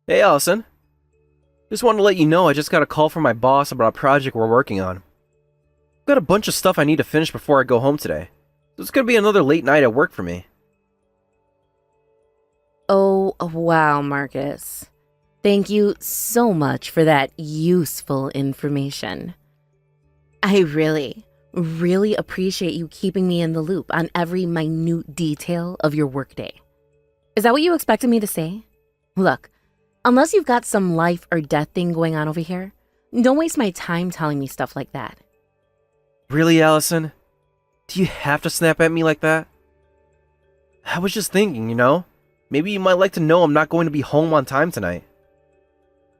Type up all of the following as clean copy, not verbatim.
Hey, Allison. Just wanted to let you know I just got a call from my boss about a project we're working on. I've got a bunch of stuff I need to finish before I go home today. So it's gonna be another late night at work for me. Oh, wow, Marcus. Thank you so much for that useful information. I really appreciate you keeping me in the loop on every minute detail of your workday. Is that what you expected me to say? Look, unless you've got some life or death thing going on over here, don't waste my time telling me stuff like that. Really, Allison? Do you have to snap at me like that? I was just thinking. Maybe you might like to know I'm not going to be home on time tonight.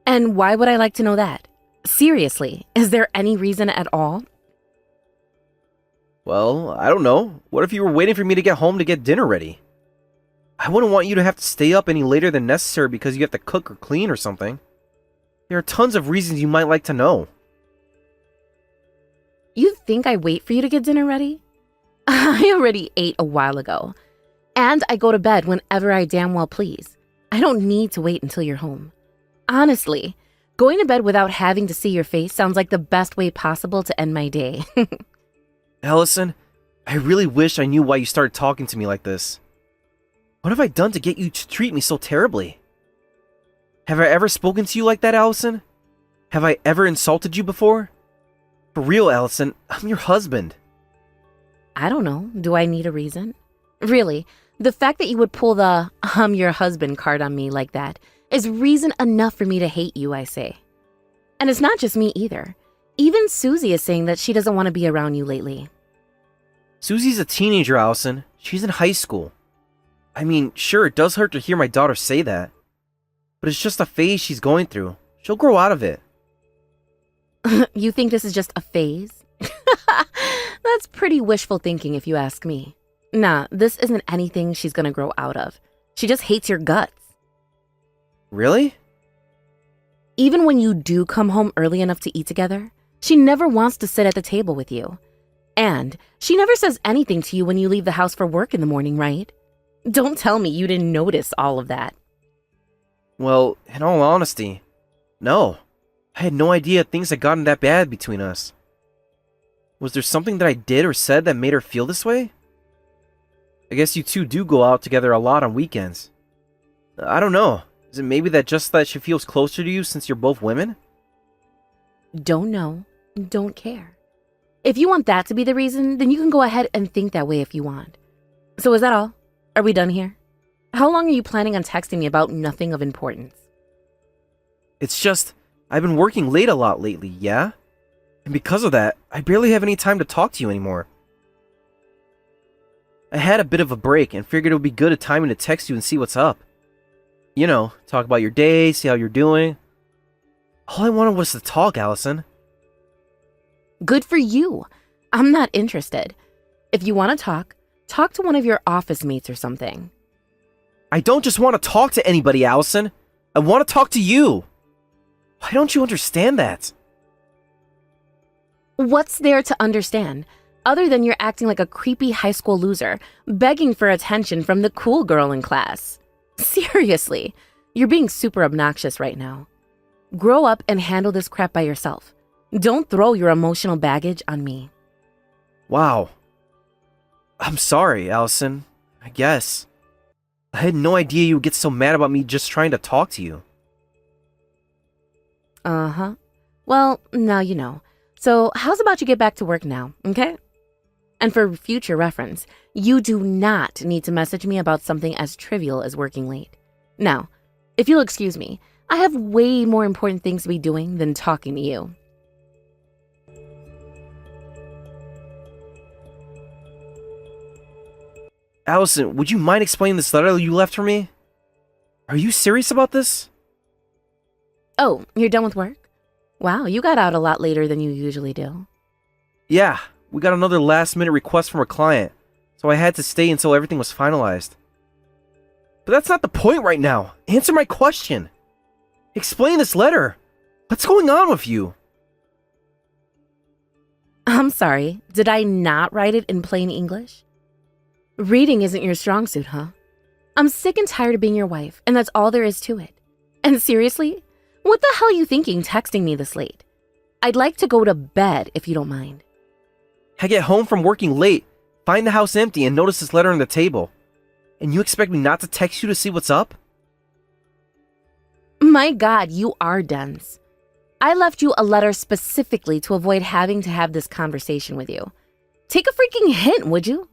And why would I like to know that? Seriously, is there any reason at all? Well, I don't know. What if you were waiting for me to get home to get dinner ready? I wouldn't want you to have to stay up any later than necessary because you have to cook or clean or something. There are tons of reasons you might like to know. You think I wait for you to get dinner ready? I already ate a while ago. And I go to bed whenever I damn well please. I don't need to wait until you're home. Honestly, going to bed without having to see your face sounds like the best way possible to end my day. Allison, I really wish I knew why you started talking to me like this. What have I done to get you to treat me so terribly? Have I ever spoken to you like that, Allison? Have I ever insulted you before? For real, Allison, I'm your husband. I don't know. Do I need a reason? Really, the fact that you would pull the "I'm your husband" card on me like that is reason enough for me to hate you, I say. And it's not just me either. Even Susie is saying that she doesn't want to be around you lately. Susie's a teenager, Allison. She's in high school. I mean, sure, it does hurt to hear my daughter say that. But it's just a phase she's going through. She'll grow out of it. You think this is just a phase? That's pretty wishful thinking if you ask me. Nah, this isn't anything she's gonna grow out of. She just hates your guts. Really? Even when you do come home early enough to eat together, she never wants to sit at the table with you. And she never says anything to you when you leave the house for work in the morning, right? Don't tell me you didn't notice all of that. Well, in all honesty, no. I had no idea things had gotten that bad between us. Was there something that I did or said that made her feel this way? I guess you two do go out together a lot on weekends. I don't know. Is it maybe that she feels closer to you since you're both women? Don't know, don't care. If you want that to be the reason, then you can go ahead and think that way if you want. So is that all? Are we done here? How long are you planning on texting me about nothing of importance? It's just, I've been working late a lot lately, yeah? And because of that, I barely have any time to talk to you anymore. I had a bit of a break and figured it would be good a timing to text you and see what's up. Talk about your day, see how you're doing. All I wanted was to talk, Allison. Good for you. I'm not interested. If you want to talk to one of your office mates or something. I don't just want to talk to anybody, Allison. I want to talk to you. Why don't you understand that? What's there to understand, other than you're acting like a creepy high school loser, begging for attention from the cool girl in class? Seriously, you're being super obnoxious right now. Grow up and handle this crap by yourself. Don't throw your emotional baggage on me. Wow. I'm sorry, Allison. I guess. I had no idea you would get so mad about me just trying to talk to you. Uh-huh. Well, now you know. So how's about you get back to work now, okay? And for future reference, you do not need to message me about something as trivial as working late. Now, if you'll excuse me, I have way more important things to be doing than talking to you. Allison, would you mind explaining this letter you left for me? Are you serious about this? Oh, you're done with work? Wow, you got out a lot later than you usually do. Yeah, we got another last-minute request from a client, so I had to stay until everything was finalized. But that's not the point right now. Answer my question. Explain this letter. What's going on with you? I'm sorry, did I not write it in plain English? Reading isn't your strong suit, huh? I'm sick and tired of being your wife, and that's all there is to it. And seriously, what the hell are you thinking texting me this late? I'd like to go to bed if you don't mind. I get home from working late, find the house empty, and notice this letter on the table. And you expect me not to text you to see what's up? My God, you are dense. I left you a letter specifically to avoid having to have this conversation with you. Take a freaking hint, would you?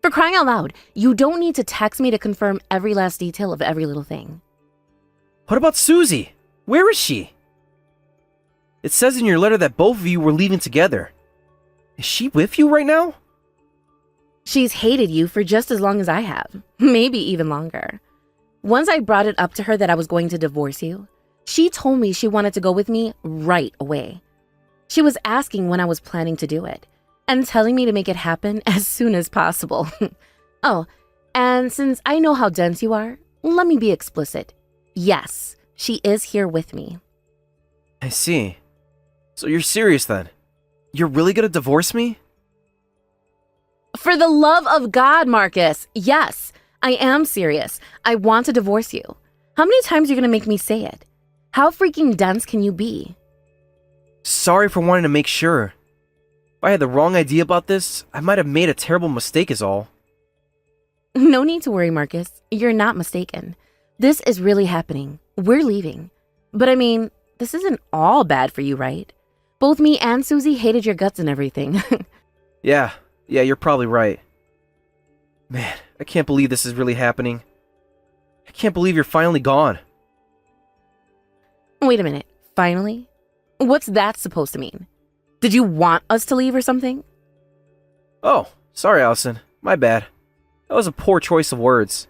For crying out loud, you don't need to text me to confirm every last detail of every little thing. What about Susie? Where is she? It says in your letter that both of you were leaving together. Is she with you right now? She's hated you for just as long as I have, maybe even longer. Once I brought it up to her that I was going to divorce you, she told me she wanted to go with me right away. She was asking when I was planning to do it, and telling me to make it happen as soon as possible. Oh, and since I know how dense you are, let me be explicit. Yes, she is here with me. I see. So you're serious then? You're really gonna divorce me? For the love of God, Marcus, yes, I am serious. I want to divorce you. How many times are you going to make me say it? How freaking dense can you be? Sorry for wanting to make sure. If I had the wrong idea about this, I might have made a terrible mistake is all. No need to worry, Marcus. You're not mistaken. This is really happening. We're leaving. But I mean, this isn't all bad for you, right? Both me and Susie hated your guts and everything. Yeah, you're probably right. Man, I can't believe this is really happening. I can't believe you're finally gone. Wait a minute. Finally? What's that supposed to mean? Did you want us to leave or something? Oh, sorry, Allison. My bad. That was a poor choice of words.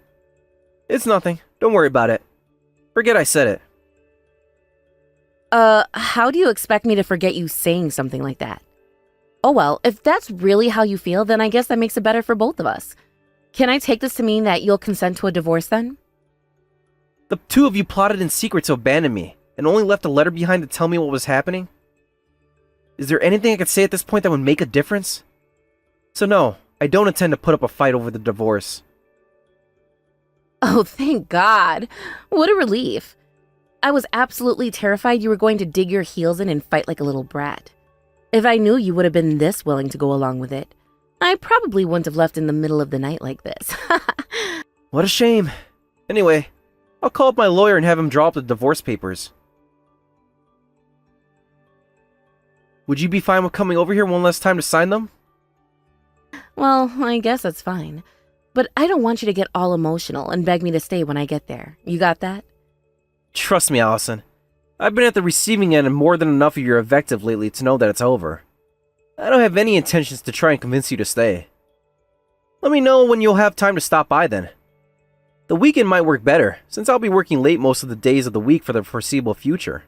It's nothing. Don't worry about it. Forget I said it. How do you expect me to forget you saying something like that? Oh well, if that's really how you feel, then I guess that makes it better for both of us. Can I take this to mean that you'll consent to a divorce then? The two of you plotted in secret to abandon me, and only left a letter behind to tell me what was happening? Is there anything I could say at this point that would make a difference? So no, I don't intend to put up a fight over the divorce. Oh, thank God. What a relief. I was absolutely terrified you were going to dig your heels in and fight like a little brat. If I knew you would have been this willing to go along with it, I probably wouldn't have left in the middle of the night like this. What a shame. Anyway, I'll call up my lawyer and have him draw up the divorce papers. Would you be fine with coming over here one last time to sign them? Well, I guess that's fine. But I don't want you to get all emotional and beg me to stay when I get there. You got that? Trust me, Allison. I've been at the receiving end of more than enough of your invective lately to know that it's over. I don't have any intentions to try and convince you to stay. Let me know when you'll have time to stop by then. The weekend might work better, since I'll be working late most of the days of the week for the foreseeable future.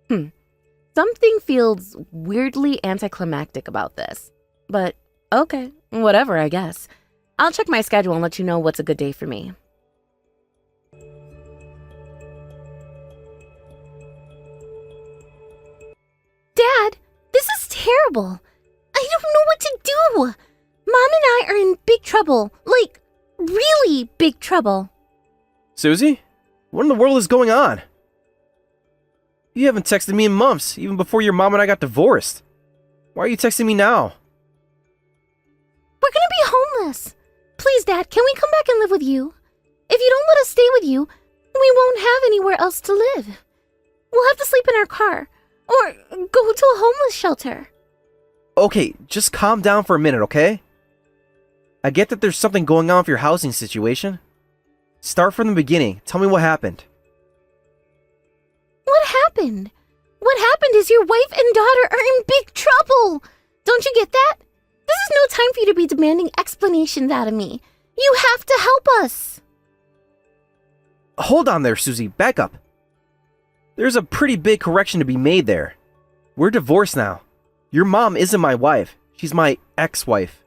Something feels weirdly anticlimactic about this. But okay, whatever, I guess. I'll check my schedule and let you know what's a good day for me. Dad, this is terrible. I don't know what to do. Mom and I are in big trouble. Like, really big trouble. Susie? What in the world is going on? You haven't texted me in months, even before your mom and I got divorced. Why are you texting me now? We're gonna be homeless. Please, Dad, can we come back and live with you? If you don't let us stay with you, we won't have anywhere else to live. We'll have to sleep in our car, or go to a homeless shelter. Okay, just calm down for a minute, okay? I get that there's something going on with your housing situation. Start from the beginning. Tell me what happened. What happened? What happened is your wife and daughter are in big trouble. Don't you get that? This is no time for you to be demanding explanations out of me. You have to help us. Hold on there, Susie. Back up. There's a pretty big correction to be made there. We're divorced now. Your mom isn't my wife. She's my ex-wife.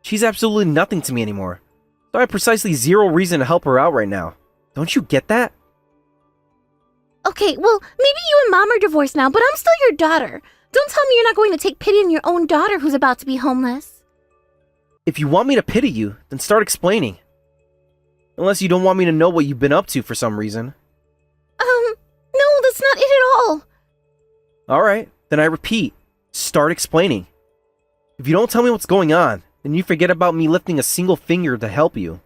She's absolutely nothing to me anymore. So I have precisely zero reason to help her out right now. Don't you get that? Okay, well, maybe you and Mom are divorced now, but I'm still your daughter. Don't tell me you're not going to take pity on your own daughter who's about to be homeless. If you want me to pity you, then start explaining. Unless you don't want me to know what you've been up to for some reason. all. Alright, then I repeat. Start explaining. If you don't tell me what's going on, then you forget about me lifting a single finger to help you.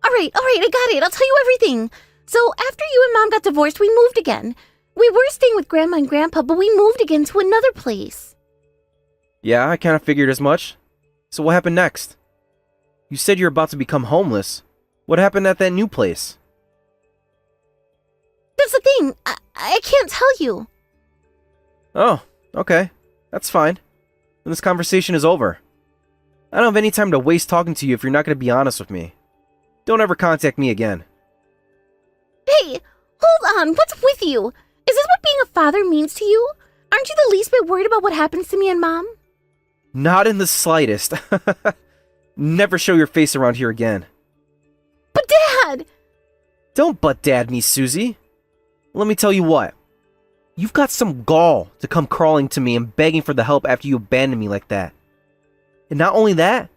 Alright, I got it. I'll tell you everything. So, after you and Mom got divorced, we moved again. We were staying with Grandma and Grandpa, but we moved again to another place. Yeah, I kind of figured as much. So what happened next? You said you're about to become homeless. What happened at that new place? That's the thing. I can't tell you. Oh, okay. That's fine. Then this conversation is over. I don't have any time to waste talking to you if you're not going to be honest with me. Don't ever contact me again. Hey, hold on. What's with you? Is this what being a father means to you? Aren't you the least bit worried about what happens to me and Mom? Not in the slightest. Never show your face around here again. But Dad! Don't butt dad me, Susie. Let me tell you what. You've got some gall to come crawling to me and begging for the help after you abandoned me like that. And not only that,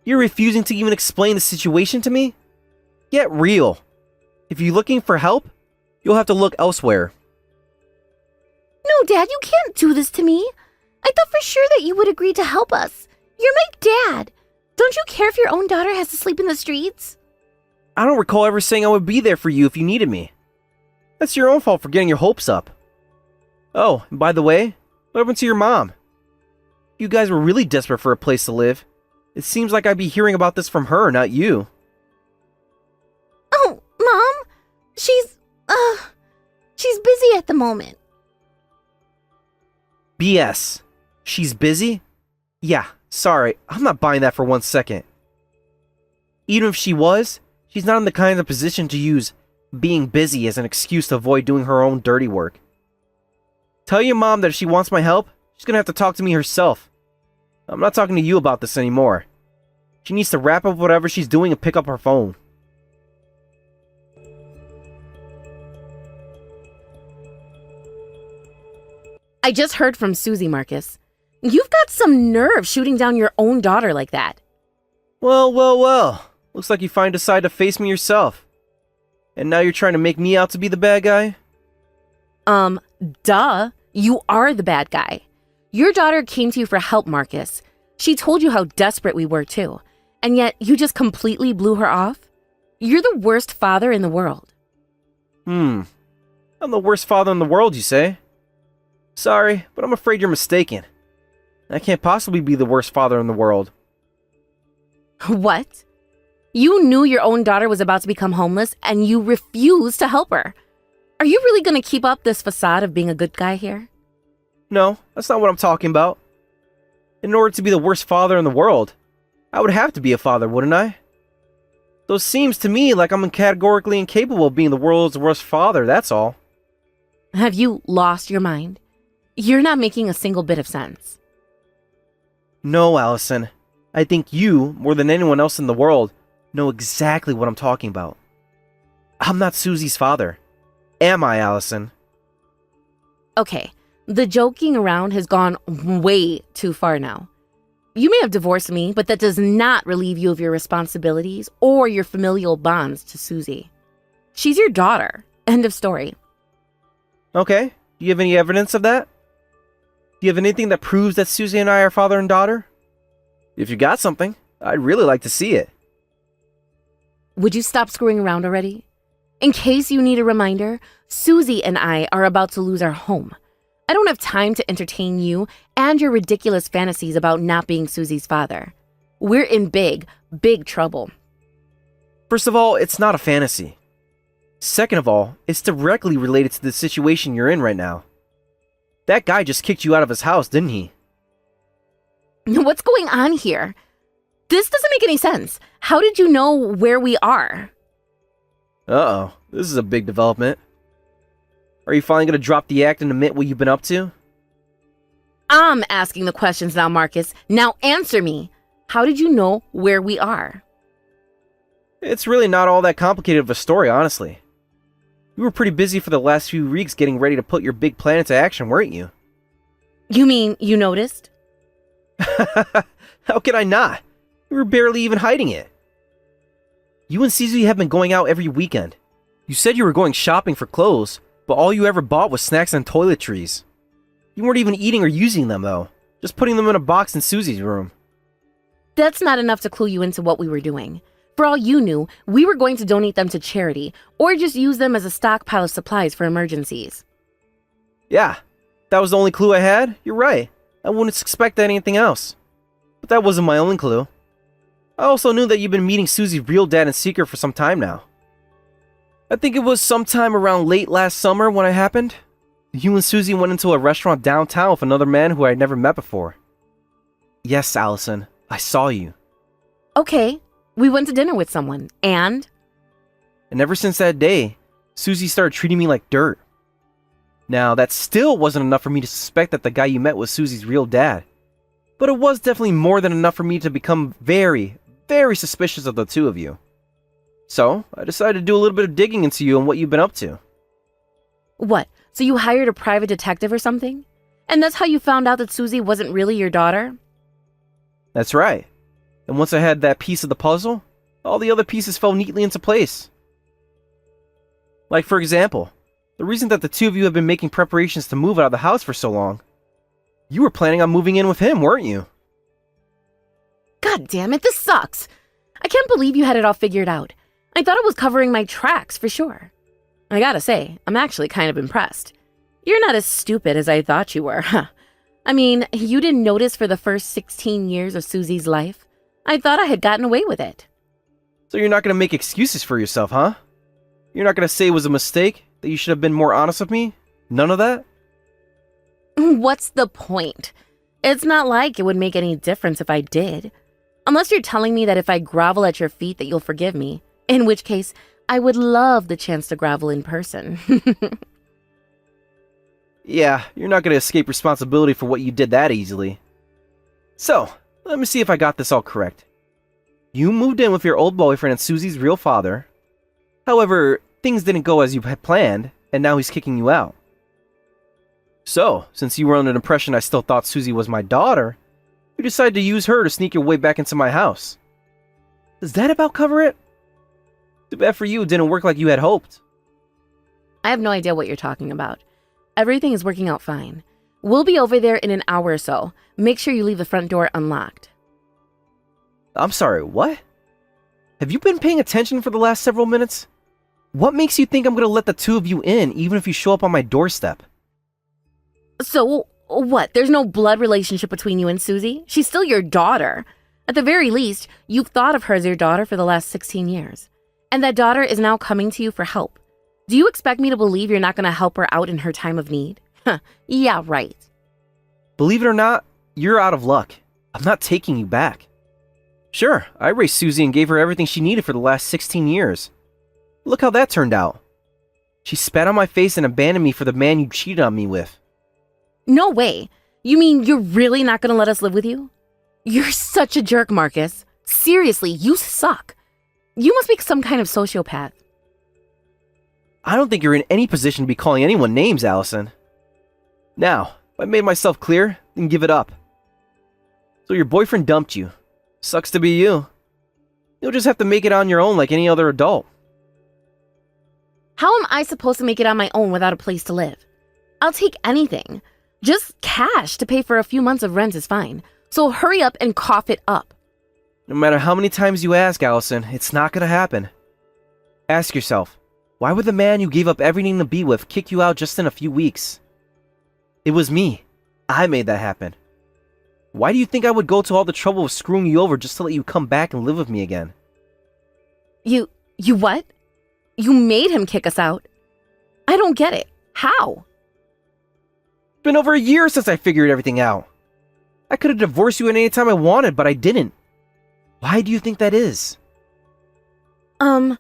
you're refusing to even explain the situation to me? Get real. If you're looking for help, you'll have to look elsewhere. No, Dad, you can't do this to me. I thought for sure that you would agree to help us. You're my dad. Don't you care if your own daughter has to sleep in the streets? I don't recall ever saying I would be there for you if you needed me. That's your own fault for getting your hopes up. Oh, and by the way, what happened to your mom? You guys were really desperate for a place to live. It seems like I'd be hearing about this from her, not you. Oh, Mom? She's busy at the moment. BS. She's busy? Yeah, sorry, I'm not buying that for 1 second. Even if she was, she's not in the kind of position to use being busy as an excuse to avoid doing her own dirty work. Tell your mom that if she wants my help, she's gonna have to talk to me herself. I'm not talking to you about this anymore. She needs to wrap up whatever she's doing and pick up her phone. I just heard from Susie, Marcus. You've got some nerve shooting down your own daughter like that. Well. Looks like you finally decided to face me yourself. And now you're trying to make me out to be the bad guy? Duh. You are the bad guy. Your daughter came to you for help, Marcus. She told you how desperate we were, too. And yet, you just completely blew her off? You're the worst father in the world. I'm the worst father in the world, you say? Sorry, but I'm afraid you're mistaken. I can't possibly be the worst father in the world. What? You knew your own daughter was about to become homeless, and you refused to help her. Are you really going to keep up this facade of being a good guy here? No, that's not what I'm talking about. In order to be the worst father in the world, I would have to be a father, wouldn't I? Though it seems to me like I'm categorically incapable of being the world's worst father, that's all. Have you lost your mind? You're not making a single bit of sense. No, Allison. I think you, more than anyone else in the world, know exactly what I'm talking about. I'm not Susie's father. Am I, Allison? Okay, the joking around has gone way too far now. You may have divorced me, but that does not relieve you of your responsibilities or your familial bonds to Susie. She's your daughter. End of story. Okay, do you have any evidence of that? Do you have anything that proves that Susie and I are father and daughter? If you got something, I'd really like to see it. Would you stop screwing around already? In case you need a reminder, Susie and I are about to lose our home. I don't have time to entertain you and your ridiculous fantasies about not being Susie's father. We're in big trouble. First of all, it's not a fantasy. Second of all, it's directly related to the situation you're in right now. That guy just kicked you out of his house, didn't he? What's going on here? This doesn't make any sense. How did you know where we are? Uh-oh, this is a big development. Are you finally going to drop the act and admit what you've been up to? I'm asking the questions now, Marcus. Now answer me. How did you know where we are? It's really not all that complicated of a story, honestly. You were pretty busy for the last few weeks getting ready to put your big plan into action, weren't you? You mean you noticed? How could I not? You were barely even hiding it. You and Susie have been going out every weekend. You said you were going shopping for clothes, but all you ever bought was snacks and toiletries. You weren't even eating or using them, though. Just putting them in a box in Susie's room. That's not enough to clue you into what we were doing. For all you knew, we were going to donate them to charity, or just use them as a stockpile of supplies for emergencies. Yeah, that was the only clue I had. You're right. I wouldn't expect anything else. But that wasn't my only clue. I also knew that you've been meeting Susie's real dad in secret for some time now. I think it was sometime around late last summer when it happened. You and Susie went into a restaurant downtown with another man who I had never met before. Yes, Allison, I saw you. Okay, we went to dinner with someone, and? And ever since that day, Susie started treating me like dirt. Now, that still wasn't enough for me to suspect that the guy you met was Susie's real dad. But it was definitely more than enough for me to become very, very suspicious of the two of you. So, I decided to do a little bit of digging into you and what you've been up to. What, so you hired a private detective or something? And that's how you found out that Susie wasn't really your daughter? That's right. And once I had that piece of the puzzle, all the other pieces fell neatly into place. Like, for example, the reason that the two of you have been making preparations to move out of the house for so long. You were planning on moving in with him, weren't you? God damn it, this sucks. I can't believe you had it all figured out. I thought it was covering my tracks for sure. I gotta say, I'm actually kind of impressed. You're not as stupid as I thought you were, huh? I mean, you didn't notice for the first 16 years of Susie's life? I thought I had gotten away with it. So you're not going to make excuses for yourself, huh? You're not going to say it was a mistake? That you should have been more honest with me? None of that? What's the point? It's not like it would make any difference if I did. Unless you're telling me that if I grovel at your feet that you'll forgive me. In which case, I would love the chance to grovel in person. Yeah, you're not going to escape responsibility for what you did that easily. So, let me see if I got this all correct. You moved in with your old boyfriend and Susie's real father. However, things didn't go as you had planned, and now he's kicking you out. So, since you were under the impression I still thought Susie was my daughter, you decided to use her to sneak your way back into my house. Does that about cover it? Too bad for you, it didn't work like you had hoped. I have no idea what you're talking about. Everything is working out fine. We'll be over there in an hour or so. Make sure you leave the front door unlocked. I'm sorry, what? Have you been paying attention for the last several minutes? What makes you think I'm gonna let the two of you in, even if you show up on my doorstep? So, what? There's no blood relationship between you and Susie? She's still your daughter. At the very least, you've thought of her as your daughter for the last 16 years. And that daughter is now coming to you for help. Do you expect me to believe you're not going to help her out in her time of need? Huh, yeah, right. Believe it or not, you're out of luck. I'm not taking you back. Sure, I raised Susie and gave her everything she needed for the last 16 years. Look how that turned out. She spat on my face and abandoned me for the man you cheated on me with. No way. You mean you're really not going to let us live with you? You're such a jerk, Marcus. Seriously, you suck. You must be some kind of sociopath. I don't think you're in any position to be calling anyone names, Allison. Now, if I made myself clear, then give it up. So your boyfriend dumped you. Sucks to be you. You'll just have to make it on your own like any other adult. How am I supposed to make it on my own without a place to live? I'll take anything. Just cash to pay for a few months of rent is fine. So hurry up and cough it up. No matter how many times you ask, Allison, it's not gonna happen. Ask yourself, why would the man you gave up everything to be with kick you out just in a few weeks? It was me. I made that happen. Why do you think I would go to all the trouble of screwing you over just to let you come back and live with me again? You what? You made him kick us out? I don't get it. How? It's been over a year since I figured everything out. I could have divorced you at any time I wanted, but I didn't. Why do you think that is? I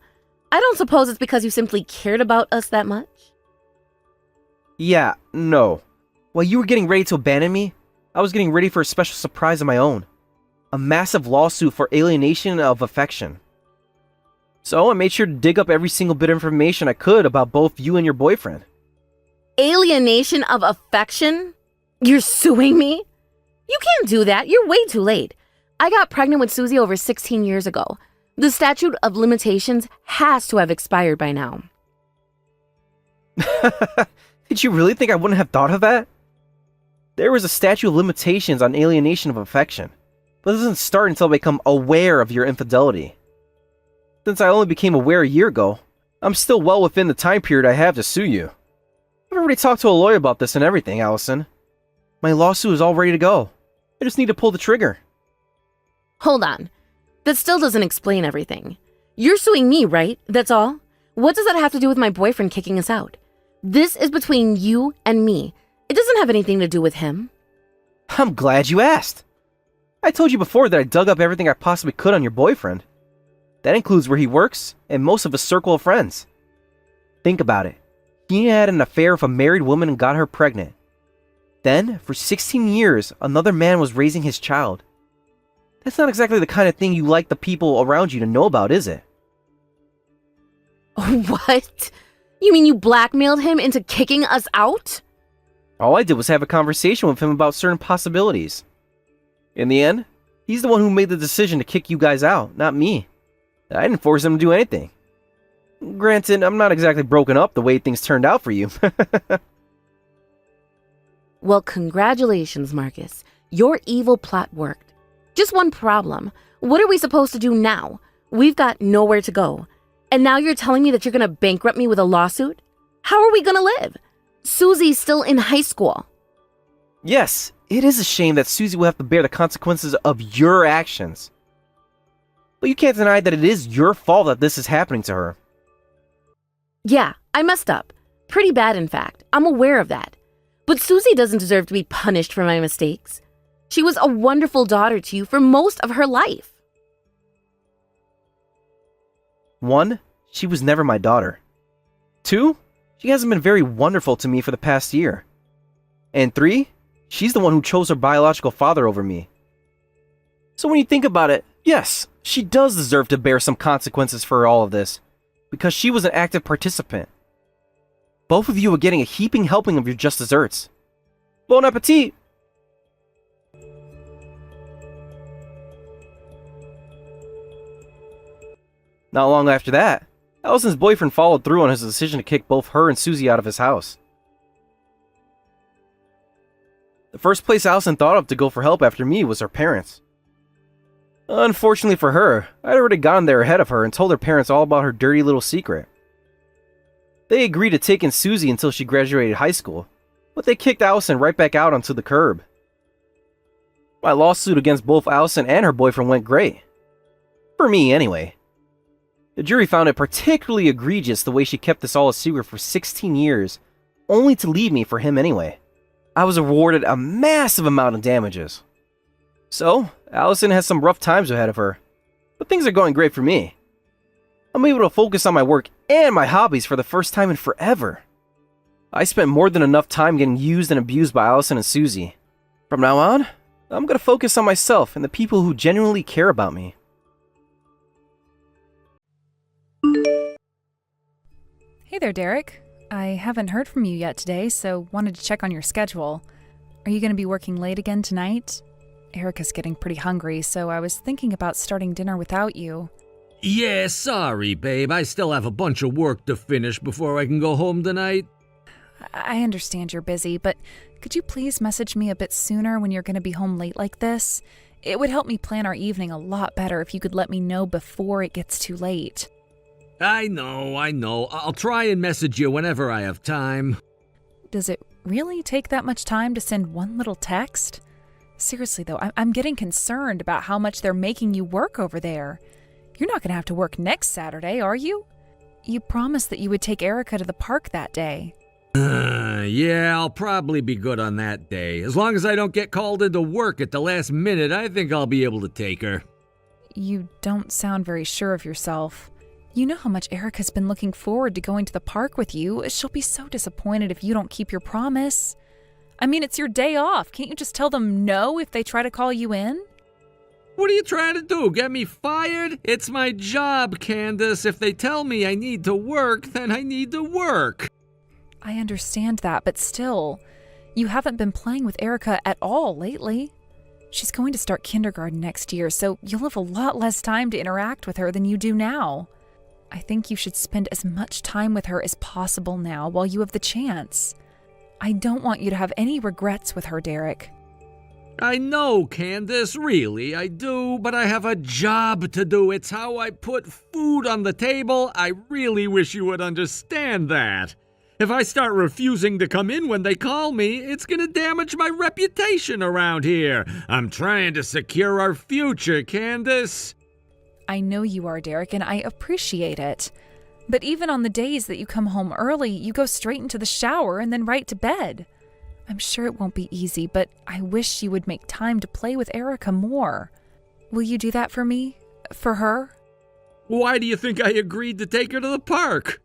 don't suppose it's because you simply cared about us that much? Yeah, no. While you were getting ready to abandon me, I was getting ready for a special surprise of my own. A massive lawsuit for alienation of affection. So I made sure to dig up every single bit of information I could about both you and your boyfriend. Alienation of affection? You're suing me? You can't do that. You're way too late. I got pregnant with Susie over 16 years ago. The statute of limitations has to have expired by now. Did you really think I wouldn't have thought of that? There was a statute of limitations on alienation of affection, but it doesn't start until I become aware of your infidelity. Since I only became aware a year ago, I'm still well within the time period I have to sue you. I've already talked to a lawyer about this and everything, Allison. My lawsuit is all ready to go. I just need to pull the trigger. Hold on. That still doesn't explain everything. You're suing me, right? That's all? What does that have to do with my boyfriend kicking us out? This is between you and me. It doesn't have anything to do with him. I'm glad you asked. I told you before that I dug up everything I possibly could on your boyfriend. That includes where he works and most of his circle of friends. Think about it. He had an affair with a married woman and got her pregnant. Then, for 16 years, another man was raising his child. That's not exactly the kind of thing you like the people around you to know about, is it? What? You mean you blackmailed him into kicking us out? All I did was have a conversation with him about certain possibilities. In the end, he's the one who made the decision to kick you guys out, not me. I didn't force him to do anything. Granted, I'm not exactly broken up the way things turned out for you. Well, congratulations, Marcus. Your evil plot worked. Just one problem. What are we supposed to do now? We've got nowhere to go. And now you're telling me that you're going to bankrupt me with a lawsuit? How are we going to live? Susie's still in high school. Yes, it is a shame that Susie will have to bear the consequences of your actions. But you can't deny that it is your fault that this is happening to her. Yeah, I messed up. Pretty bad, in fact. I'm aware of that. But Susie doesn't deserve to be punished for my mistakes. She was a wonderful daughter to you for most of her life. 1, she was never my daughter. 2, she hasn't been very wonderful to me for the past year. And 3, she's the one who chose her biological father over me. So when you think about it, yes, she does deserve to bear some consequences for all of this, because she was an active participant. Both of you are getting a heaping helping of your just desserts. Bon appetit! Not long after that, Allison's boyfriend followed through on his decision to kick both her and Susie out of his house. The first place Allison thought of to go for help after me was her parents. Unfortunately for her, I'd already gotten there ahead of her and told her parents all about her dirty little secret. They agreed to take in Susie until she graduated high school, but they kicked Allison right back out onto the curb. My lawsuit against both Allison and her boyfriend went great. For me, anyway. The jury found it particularly egregious the way she kept this all a secret for 16 years, only to leave me for him anyway. I was awarded a massive amount of damages. So, Allison has some rough times ahead of her, but things are going great for me. I'm able to focus on my work and my hobbies for the first time in forever. I spent more than enough time getting used and abused by Allison and Susie. From now on, I'm gonna focus on myself and the people who genuinely care about me. Hey there, Derek. I haven't heard from you yet today, so wanted to check on your schedule. Are you going to be working late again tonight? Erica's getting pretty hungry, so I was thinking about starting dinner without you. Yeah, sorry, babe. I still have a bunch of work to finish before I can go home tonight. I understand you're busy, but could you please message me a bit sooner when you're going to be home late like this? It would help me plan our evening a lot better if you could let me know before it gets too late. I know. I'll try and message you whenever I have time. Does it really take that much time to send one little text? Seriously, though, I'm getting concerned about how much they're making you work over there. You're not going to have to work next Saturday, are you? You promised that you would take Erica to the park that day. Yeah, I'll probably be good on that day. As long as I don't get called into work at the last minute, I think I'll be able to take her. You don't sound very sure of yourself. You know how much Erica's been looking forward to going to the park with you. She'll be so disappointed if you don't keep your promise. I mean, it's your day off. Can't you just tell them no if they try to call you in? What are you trying to do? Get me fired? It's my job, Candace. If they tell me I need to work, then I need to work. I understand that, but still, you haven't been playing with Erica at all lately. She's going to start kindergarten next year, so you'll have a lot less time to interact with her than you do now. I think you should spend as much time with her as possible now while you have the chance. I don't want you to have any regrets with her, Derek. I know, Candace, really, I do, but I have a job to do. It's how I put food on the table. I really wish you would understand that. If I start refusing to come in when they call me, it's gonna damage my reputation around here. I'm trying to secure our future, Candace. I know you are, Derek, and I appreciate it. But even on the days that you come home early, you go straight into the shower and then right to bed. I'm sure it won't be easy, but I wish you would make time to play with Erica more. Will you do that for me? For her? Why do you think I agreed to take her to the park?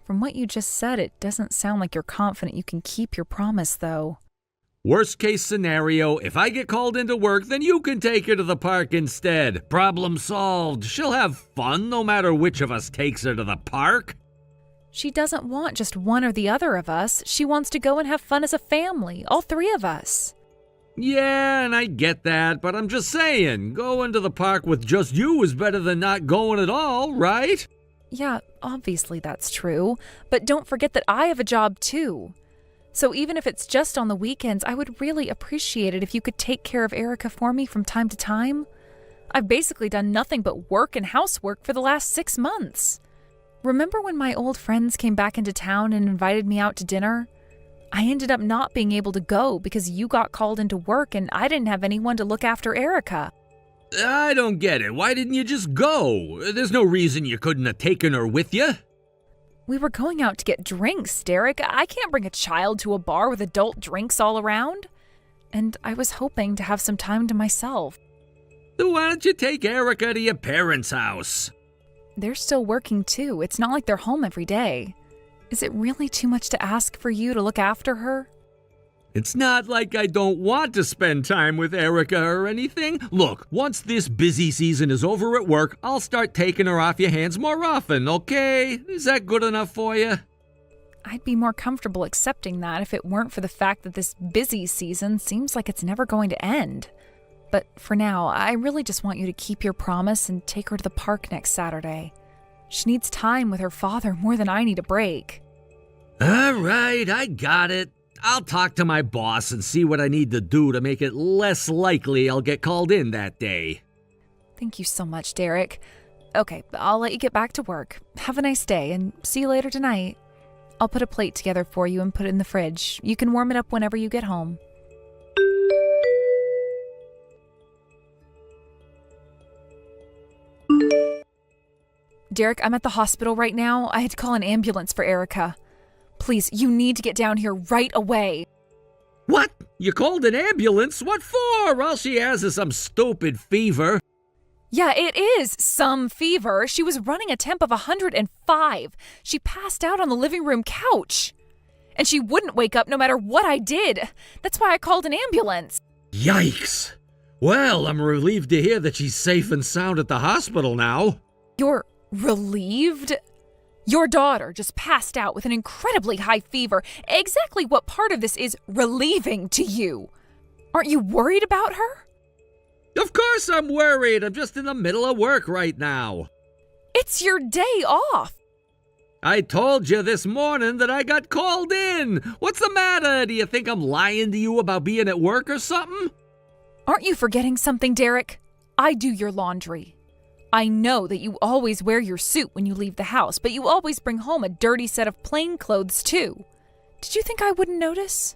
From what you just said, it doesn't sound like you're confident you can keep your promise, though. Worst case scenario, if I get called into work, then you can take her to the park instead. Problem solved. She'll have fun no matter which of us takes her to the park. She doesn't want just one or the other of us. She wants to go and have fun as a family, all three of us. Yeah, and I get that, but I'm just saying, going to the park with just you is better than not going at all, right? Yeah, obviously that's true. But don't forget that I have a job too. So even if it's just on the weekends, I would really appreciate it if you could take care of Erica for me from time to time. I've basically done nothing but work and housework for the last 6 months. Remember when my old friends came back into town and invited me out to dinner? I ended up not being able to go because you got called into work and I didn't have anyone to look after Erica. I don't get it. Why didn't you just go? There's no reason you couldn't have taken her with you. We were going out to get drinks, Derek. I can't bring a child to a bar with adult drinks all around. And I was hoping to have some time to myself. So why don't you take Erica to your parents' house? They're still working too. It's not like they're home every day. Is it really too much to ask for you to look after her? It's not like I don't want to spend time with Erica or anything. Look, once this busy season is over at work, I'll start taking her off your hands more often, okay? Is that good enough for you? I'd be more comfortable accepting that if it weren't for the fact that this busy season seems like it's never going to end. But for now, I really just want you to keep your promise and take her to the park next Saturday. She needs time with her father more than I need a break. All right, I got it. I'll talk to my boss and see what I need to do to make it less likely I'll get called in that day. Thank you so much, Derek. Okay, I'll let you get back to work. Have a nice day and see you later tonight. I'll put a plate together for you and put it in the fridge. You can warm it up whenever you get home. Derek, I'm at the hospital right now. I had to call an ambulance for Erica. Please, you need to get down here right away. What? You called an ambulance? What for? All she has is some stupid fever. Yeah, it is some fever. She was running a temp of 105. She passed out on the living room couch. And she wouldn't wake up no matter what I did. That's why I called an ambulance. Yikes. Well, I'm relieved to hear that she's safe and sound at the hospital now. You're relieved? Your daughter just passed out with an incredibly high fever. Exactly what part of this is relieving to you? Aren't you worried about her? Of course I'm worried. I'm just in the middle of work right now. It's your day off. I told you this morning that I got called in. What's the matter? Do you think I'm lying to you about being at work or something? Aren't you forgetting something, Derek? I do your laundry. I know that you always wear your suit when you leave the house, but you always bring home a dirty set of plain clothes, too. Did you think I wouldn't notice?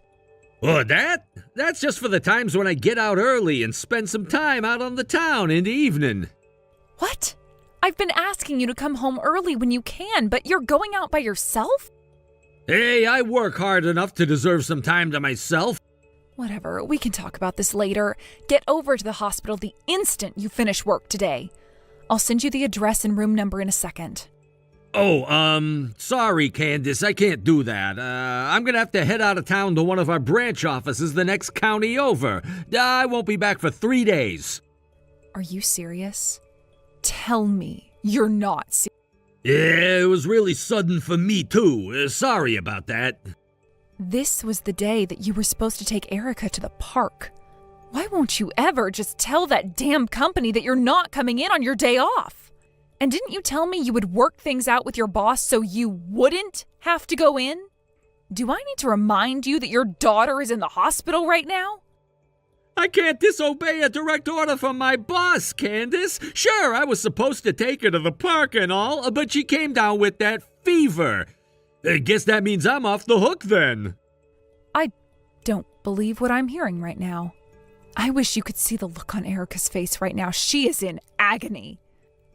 Oh, that's just for the times when I get out early and spend some time out on the town in the evening. What? I've been asking you to come home early when you can, but you're going out by yourself? Hey, I work hard enough to deserve some time to myself. Whatever, we can talk about this later. Get over to the hospital the instant you finish work today. I'll send you the address and room number in a second. Oh, sorry, Candace, I can't do that. I'm gonna have to head out of town to one of our branch offices the next county over. I won't be back for 3 days. Are you serious? Tell me you're not serious. Yeah, it was really sudden for me, too. Sorry about that. This was the day that you were supposed to take Erica to the park. Why won't you ever just tell that damn company that you're not coming in on your day off? And didn't you tell me you would work things out with your boss so you wouldn't have to go in? Do I need to remind you that your daughter is in the hospital right now? I can't disobey a direct order from my boss, Candace. Sure, I was supposed to take her to the park and all, but she came down with that fever. I guess that means I'm off the hook then. I don't believe what I'm hearing right now. I wish you could see the look on Erica's face right now. She is in agony.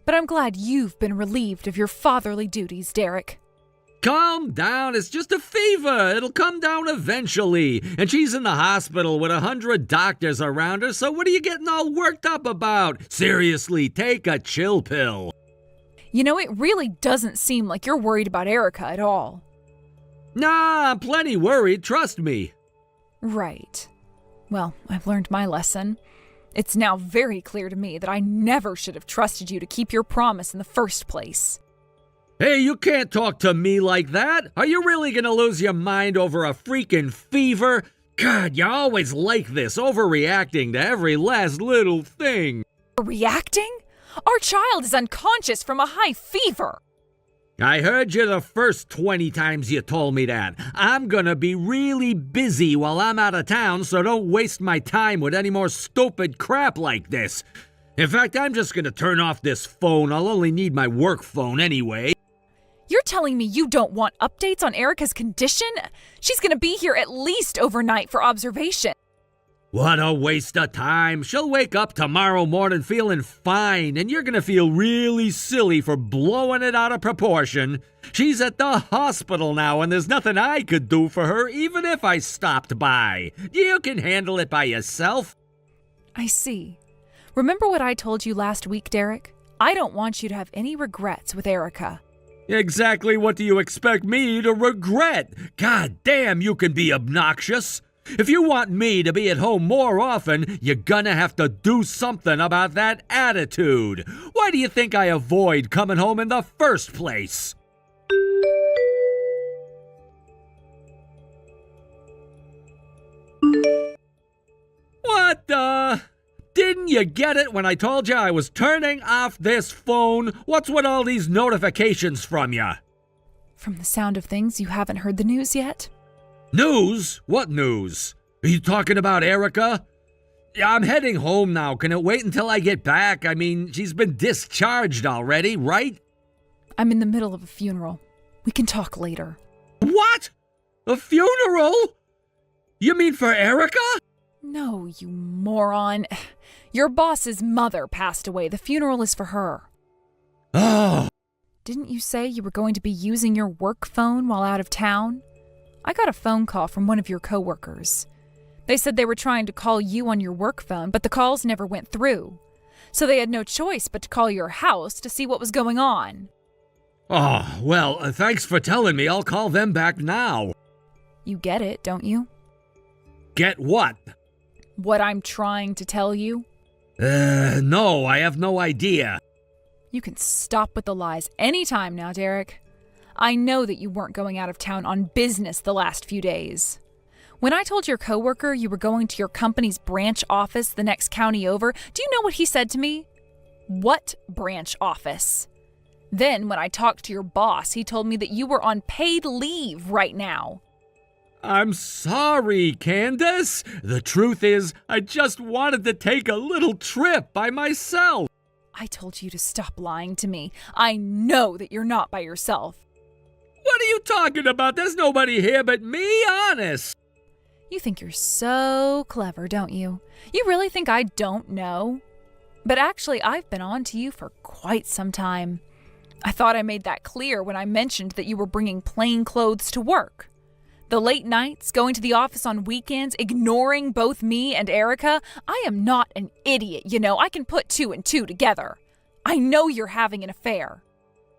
But I'm glad you've been relieved of your fatherly duties, Derek. Calm down, it's just a fever. It'll come down eventually. And she's in the hospital with 100 doctors around her, so what are you getting all worked up about? Seriously, take a chill pill. You know, it really doesn't seem like you're worried about Erica at all. Nah, I'm plenty worried, trust me. Right. Well, I've learned my lesson. It's now very clear to me that I never should have trusted you to keep your promise in the first place. Hey, you can't talk to me like that. Are you really gonna lose your mind over a freaking fever? God, you're always like this, overreacting to every last little thing. Reacting? Our child is unconscious from a high fever. I heard you the first 20 times you told me that. I'm gonna be really busy while I'm out of town, so don't waste my time with any more stupid crap like this. In fact, I'm just gonna turn off this phone. I'll only need my work phone anyway. You're telling me you don't want updates on Erica's condition? She's gonna be here at least overnight for observation. What a waste of time. She'll wake up tomorrow morning feeling fine, and you're gonna feel really silly for blowing it out of proportion. She's at the hospital now, and there's nothing I could do for her, even if I stopped by. You can handle it by yourself. I see. Remember what I told you last week, Derek? I don't want you to have any regrets with Erica. Exactly what do you expect me to regret? God damn, you can be obnoxious. If you want me to be at home more often, you're gonna have to do something about that attitude. Why do you think I avoid coming home in the first place? What the? Didn't you get it when I told you I was turning off this phone? What's with all these notifications from you? From the sound of things, you haven't heard the news yet? News? What news? Are you talking about Erica? I'm heading home now. Can it wait until I get back? I mean, she's been discharged already, right? I'm in the middle of a funeral. We can talk later. What? A funeral? You mean for Erica? No, you moron. Your boss's mother passed away. The funeral is for her. Oh. Didn't you say you were going to be using your work phone while out of town? I got a phone call from one of your coworkers. They said they were trying to call you on your work phone, but the calls never went through. So they had no choice but to call your house to see what was going on. Oh, well, thanks for telling me. I'll call them back now. You get it, don't you? Get what? What I'm trying to tell you? No, I have no idea. You can stop with the lies anytime now, Derek. I know that you weren't going out of town on business the last few days. When I told your coworker you were going to your company's branch office the next county over, do you know what he said to me? What branch office? Then when I talked to your boss, he told me that you were on paid leave right now. I'm sorry, Candace. The truth is, I just wanted to take a little trip by myself. I told you to stop lying to me. I know that you're not by yourself. What are you talking about? There's nobody here but me, honest. You think you're so clever, don't you? You really think I don't know? But actually, I've been on to you for quite some time. I thought I made that clear when I mentioned that you were bringing plain clothes to work. The late nights, going to the office on weekends, ignoring both me and Erica. I am not an idiot, you know. I can put two and two together. I know you're having an affair.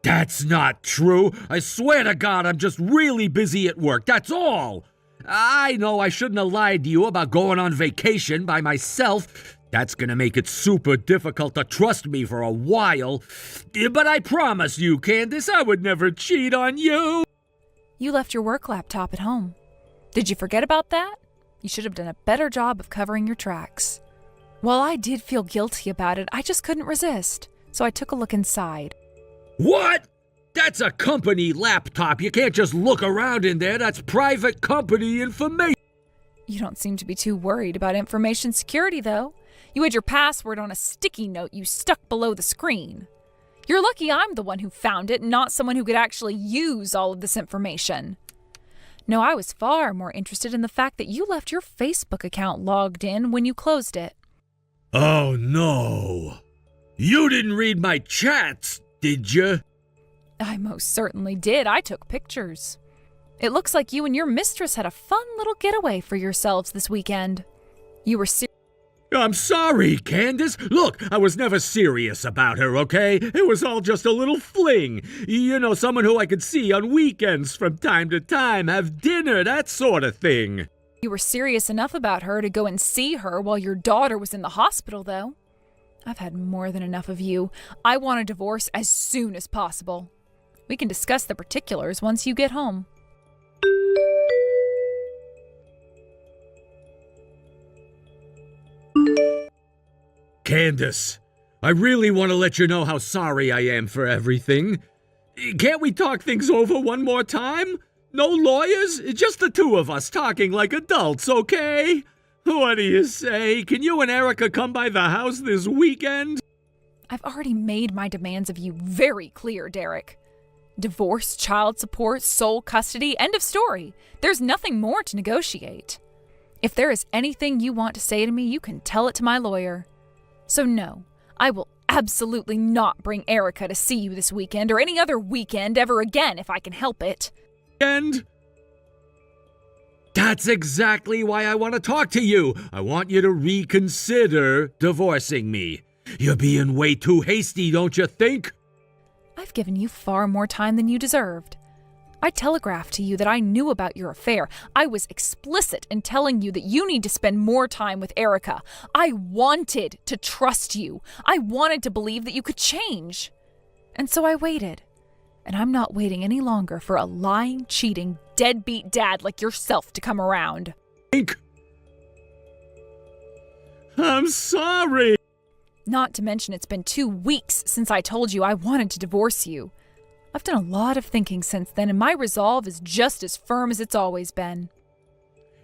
That's not true. I swear to God, I'm just really busy at work. That's all. I know I shouldn't have lied to you about going on vacation by myself. That's gonna make it super difficult to trust me for a while. But I promise you, Candace, I would never cheat on you. You left your work laptop at home. Did you forget about that? You should have done a better job of covering your tracks. While I did feel guilty about it, I just couldn't resist, so I took a look inside. What? That's a company laptop. You can't just look around in there. That's private company information. You don't seem to be too worried about information security, though. You had your password on a sticky note you stuck below the screen. You're lucky I'm the one who found it, not someone who could actually use all of this information. No, I was far more interested in the fact that you left your Facebook account logged in when you closed it. Oh, no. You didn't read my chats, did you? I most certainly did. I took pictures. It looks like you and your mistress had a fun little getaway for yourselves this weekend. You were I'm sorry, Candace. Look, I was never serious about her, okay? It was all just a little fling. You know, someone who I could see on weekends from time to time, have dinner, that sort of thing. You were serious enough about her to go and see her while your daughter was in the hospital, though. I've had more than enough of you. I want a divorce as soon as possible. We can discuss the particulars once you get home. Candace, I really want to let you know how sorry I am for everything. Can't we talk things over one more time? No lawyers? Just the two of us talking like adults, okay? What do you say? Can you and Erica come by the house this weekend? I've already made my demands of you very clear, Derek. Divorce, child support, sole custody, end of story. There's nothing more to negotiate. If there is anything you want to say to me, you can tell it to my lawyer. So no, I will absolutely not bring Erica to see you this weekend or any other weekend ever again if I can help it. And that's exactly why I want to talk to you. I want you to reconsider divorcing me. You're being way too hasty, don't you think? I've given you far more time than you deserved. I telegraphed to you that I knew about your affair. I was explicit in telling you that you need to spend more time with Erica. I wanted to trust you. I wanted to believe that you could change. And so I waited. And I'm not waiting any longer for a lying, cheating, deadbeat dad like yourself to come around. I'm sorry. Not to mention it's been 2 weeks since I told you I wanted to divorce you. I've done a lot of thinking since then, and my resolve is just as firm as it's always been.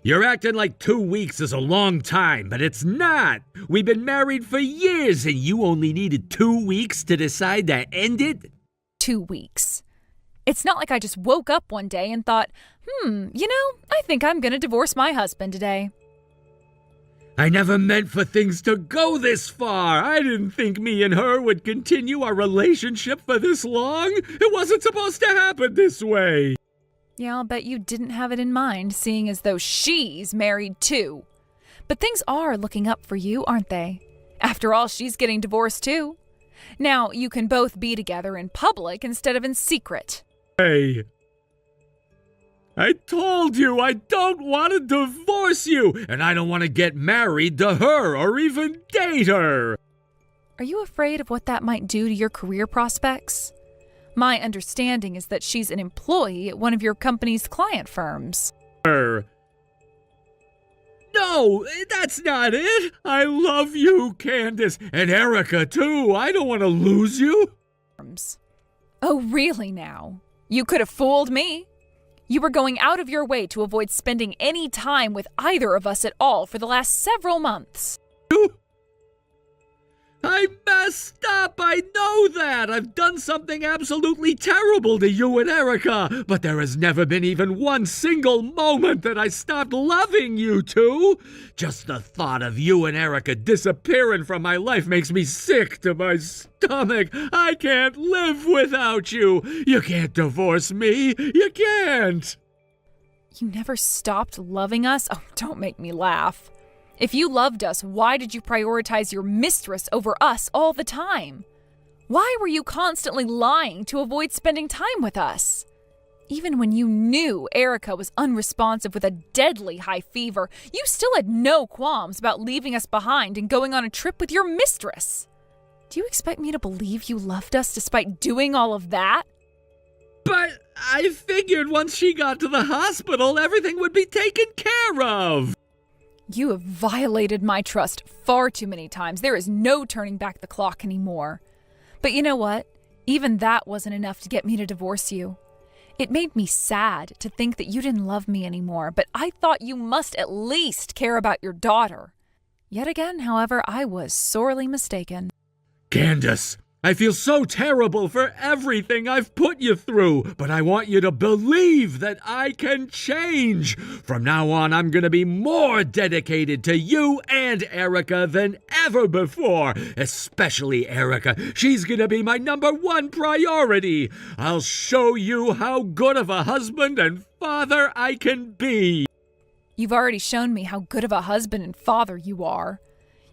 You're acting like 2 weeks is a long time, but it's not. We've been married for years, and you only needed 2 weeks to decide to end it? 2 weeks. It's not like I just woke up one day and thought, I think I'm going to divorce my husband today. I never meant for things to go this far. I didn't think me and her would continue our relationship for this long. It wasn't supposed to happen this way. Yeah, I'll bet you didn't have it in mind, seeing as though she's married too. But things are looking up for you, aren't they? After all, she's getting divorced too. Now, you can both be together in public instead of in secret. Hey, I told you I don't want to divorce you, and I don't want to get married to her or even date her. Are you afraid of what that might do to your career prospects? My understanding is that she's an employee at one of your company's client firms. No, that's not it. I love you, Candace, and Erica too. I don't want to lose you. Oh, really now? You could have fooled me. You were going out of your way to avoid spending any time with either of us at all for the last several months. I messed up. I know that. I've done something absolutely terrible to you and Erica, but there has never been even one single moment that I stopped loving you two. Just the thought of you and Erica disappearing from my life makes me sick to my stomach. I can't live without you. You can't divorce me. You can't. You never stopped loving us? Oh, don't make me laugh. If you loved us, why did you prioritize your mistress over us all the time? Why were you constantly lying to avoid spending time with us? Even when you knew Erica was unresponsive with a deadly high fever, you still had no qualms about leaving us behind and going on a trip with your mistress. Do you expect me to believe you loved us despite doing all of that? But I figured once she got to the hospital, everything would be taken care of. You have violated my trust far too many times. There is no turning back the clock anymore. But you know what? Even that wasn't enough to get me to divorce you. It made me sad to think that you didn't love me anymore, but I thought you must at least care about your daughter. Yet again, however, I was sorely mistaken. Candace, I feel so terrible for everything I've put you through, but I want you to believe that I can change. From now on, I'm going to be more dedicated to you and Erica than ever before, especially Erica. She's going to be my #1 priority. I'll show you how good of a husband and father I can be. You've already shown me how good of a husband and father you are.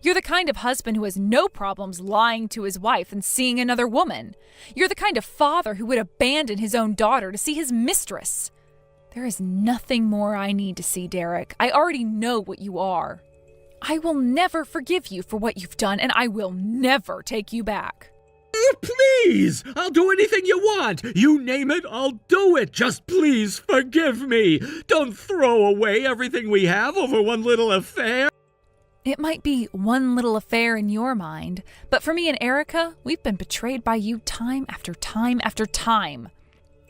You're the kind of husband who has no problems lying to his wife and seeing another woman. You're the kind of father who would abandon his own daughter to see his mistress. There is nothing more I need to see, Derek. I already know what you are. I will never forgive you for what you've done, and I will never take you back. Please, I'll do anything you want. You name it, I'll do it. Just please forgive me. Don't throw away everything we have over one little affair. It might be one little affair in your mind, but for me and Erica, we've been betrayed by you time after time after time.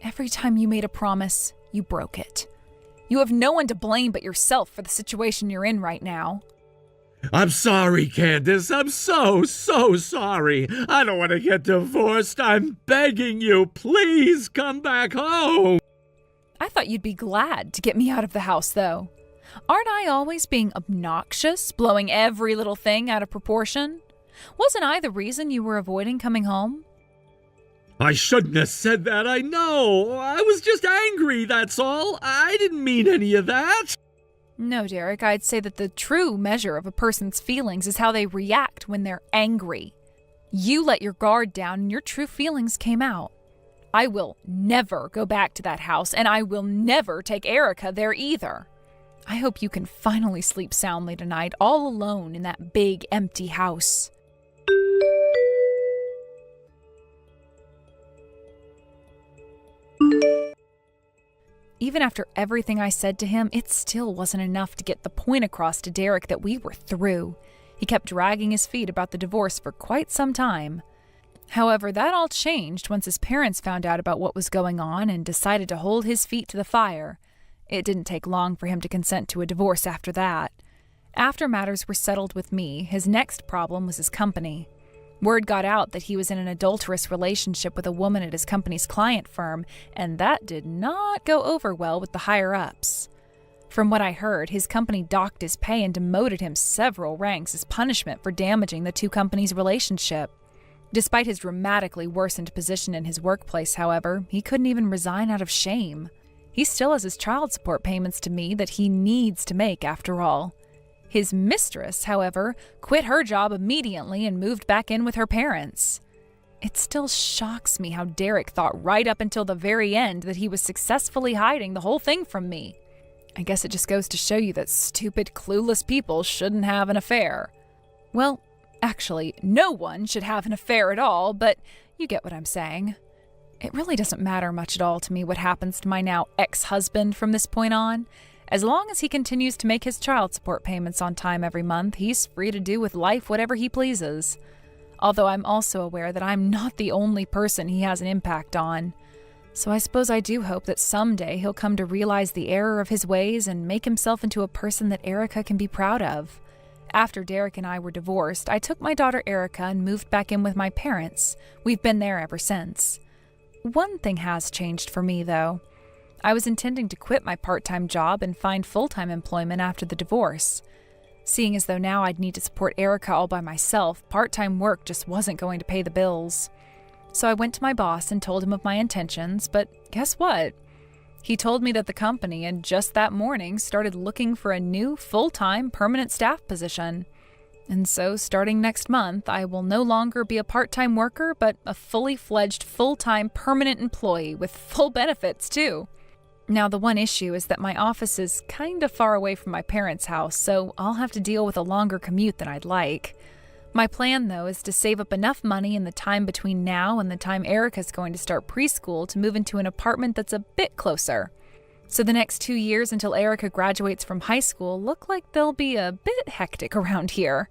Every time you made a promise, you broke it. You have no one to blame but yourself for the situation you're in right now. I'm sorry, Candace. I'm so sorry. I don't want to get divorced. I'm begging you, please come back home. I thought you'd be glad to get me out of the house, though. Aren't I always being obnoxious, blowing every little thing out of proportion? Wasn't I the reason you were avoiding coming home? I shouldn't have said that, I know. I was just angry, that's all. I didn't mean any of that. No, Derek, I'd say that the true measure of a person's feelings is how they react when they're angry. You let your guard down and your true feelings came out. I will never go back to that house, and I will never take Erica there either. I hope you can finally sleep soundly tonight, all alone in that big, empty house. Even after everything I said to him, it still wasn't enough to get the point across to Derek that we were through. He kept dragging his feet about the divorce for quite some time. However, that all changed once his parents found out about what was going on and decided to hold his feet to the fire. It didn't take long for him to consent to a divorce after that. After matters were settled with me, his next problem was his company. Word got out that he was in an adulterous relationship with a woman at his company's client firm, and that did not go over well with the higher-ups. From what I heard, his company docked his pay and demoted him several ranks as punishment for damaging the two companies' relationship. Despite his dramatically worsened position in his workplace, however, he couldn't even resign out of shame. He still has his child support payments to me that he needs to make after all. His mistress, however, quit her job immediately and moved back in with her parents. It still shocks me how Derek thought right up until the very end that he was successfully hiding the whole thing from me. I guess it just goes to show you that stupid, clueless people shouldn't have an affair. Well, actually, no one should have an affair at all, but you get what I'm saying. It really doesn't matter much at all to me what happens to my now ex-husband from this point on. As long as he continues to make his child support payments on time every month, he's free to do with life whatever he pleases. Although I'm also aware that I'm not the only person he has an impact on. So I suppose I do hope that someday he'll come to realize the error of his ways and make himself into a person that Erica can be proud of. After Derek and I were divorced, I took my daughter Erica and moved back in with my parents. We've been there ever since. One thing has changed for me, though. I was intending to quit my part-time job and find full-time employment after the divorce. Seeing as though now I'd need to support Erica all by myself, part-time work just wasn't going to pay the bills. So I went to my boss and told him of my intentions, but guess what? He told me that the company had just that morning started looking for a new full-time permanent staff position. And so, starting next month, I will no longer be a part-time worker, but a fully fledged, full-time, permanent employee with full benefits, too. Now, the one issue is that my office is kind of far away from my parents' house, so I'll have to deal with a longer commute than I'd like. My plan, though, is to save up enough money in the time between now and the time Erica's going to start preschool to move into an apartment that's a bit closer. So the next 2 years until Erica graduates from high school look like they'll be a bit hectic around here.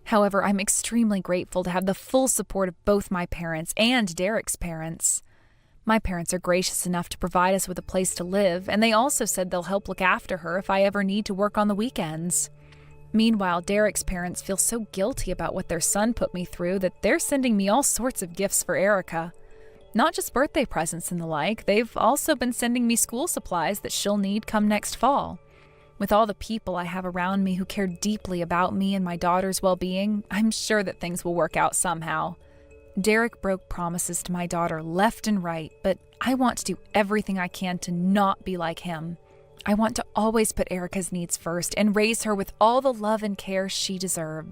However, I'm extremely grateful to have the full support of both my parents and Derek's parents. My parents are gracious enough to provide us with a place to live, and they also said they'll help look after her if I ever need to work on the weekends. Meanwhile, Derek's parents feel so guilty about what their son put me through that they're sending me all sorts of gifts for Erica. Not just birthday presents and the like, they've also been sending me school supplies that she'll need come next fall. With all the people I have around me who care deeply about me and my daughter's well-being, I'm sure that things will work out somehow. Derek broke promises to my daughter left and right, but I want to do everything I can to not be like him. I want to always put Erica's needs first and raise her with all the love and care she deserves.